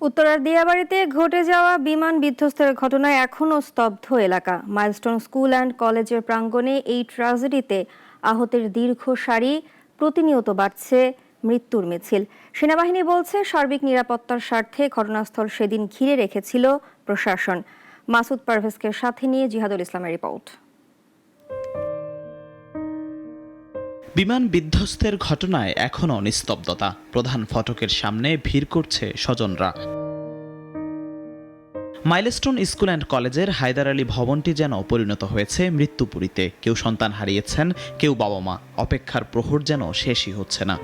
উত্তরার দিয়াবাড়িতে ঘটে যাওয়া বিমান বিধ্বস্তের ঘটনায় এখনও স্তব্ধ এলাকা। মাইলস্টোন স্কুল অ্যান্ড কলেজের প্রাঙ্গণে এই ট্র্যাজেডিতে আহতের দীর্ঘ সারি, প্রতিনিয়ত বাড়ছে মৃত্যুর মিছিল। সেনাবাহিনী বলছে সার্বিক নিরাপত্তার স্বার্থে ঘটনাস্থল সেদিন ঘিরে রেখেছিল প্রশাসন। মাসুদ পারভেজকে সাথে নিয়ে জিহাদুল ইসলামের রিপোর্ট। বিমান বিধ্বস্তের ঘটনায় এখনও নিস্তব্ধতা। প্রধান ফটকের সামনে ভিড় করছে স্বজনরা। মাইলস্টোন স্কুল অ্যান্ড কলেজের হায়দার আলী ভবনটি যেন পরিণত হয়েছে মৃত্যুপুরীতে। কেউ সন্তান হারিয়েছেন, কেউ বাবা মা। অপেক্ষার প্রহর যেন শেষই হচ্ছে না।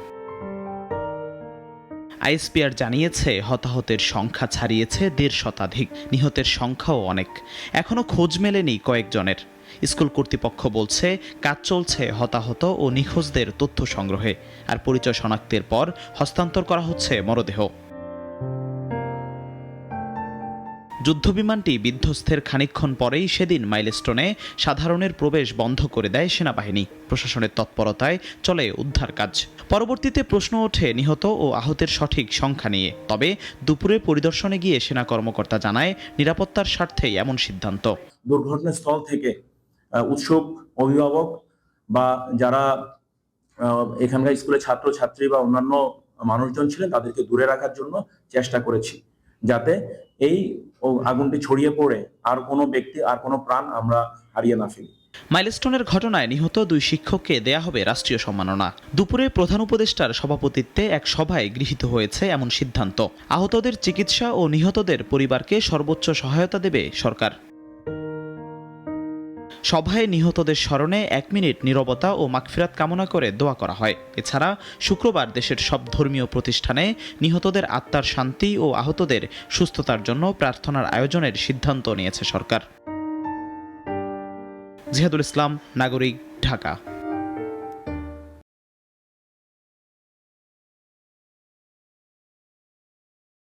আইএসপিআর জানিয়েছে হতাহতের সংখ্যা ছাড়িয়েছে ১৫০ শতাধিক, নিহতের সংখ্যাও অনেক। এখনও খোঁজ মেলেনি কয়েকজনের। স্কুল কর্তৃপক্ষ বলছে কাজ চলছে হতাহত ও নিখোঁজদের তথ্য সংগ্রহে, আর পরিচয় শনাক্তের পর হস্তান্তর করা হচ্ছে মরদেহ। যুদ্ধবিমানটি বিধ্বস্তের খানিকক্ষণ পরেই সেদিন মাইলস্টোনে সাধারণের প্রবেশ বন্ধ করে দেয় সেনাবাহিনী। প্রশাসনের তৎপরতায় চলে উদ্ধার কাজ। পরবর্তীতে প্রশ্ন ওঠে নিহত ও আহতের সঠিক সংখ্যা নিয়ে। তবে দুপুরে পরিদর্শনে গিয়ে সেনা কর্মকর্তা জানায় নিরাপত্তার স্বার্থেই এমন সিদ্ধান্ত। দুর্ঘটনাস্থল থেকে উৎসুক অভিভাবক বা যারা এখানকার স্কুলের ছাত্র ছাত্রী বা অন্যান্য মানুষজন ছিলেন তাদেরকে দূরে রাখার জন্য চেষ্টা করেছি, যাতে এই আগুনটি ছড়িয়ে পড়ে আর কোনো ব্যক্তি আর কোনো প্রাণ আমরা হারিয়ে না ফেলি। মাইলস্টোনের ঘটনায় নিহত ২ শিক্ষককে দেয়া হবে রাষ্ট্রীয় সম্মাননা। দুপুরে প্রধান উপদেষ্টার সভাপতিত্বে এক সভায় গৃহীত হয়েছে এমন সিদ্ধান্ত। আহতদের চিকিৎসা ও নিহতদের পরিবারকে সর্বোচ্চ সহায়তা দেবে সরকার। সভায় নিহতদের স্মরণে ১ মিনিট নীরবতা ও মাগফিরাত কামনা করে দোয়া করা হয়। এছাড়া শুক্রবার দেশের সব ধর্মীয় প্রতিষ্ঠানে নিহতদের আত্মার শান্তি ও আহতদের সুস্থতার জন্য প্রার্থনার আয়োজনের সিদ্ধান্ত নিয়েছে সরকার। জিহাদুল ইসলাম, নাগরিক, ঢাকা।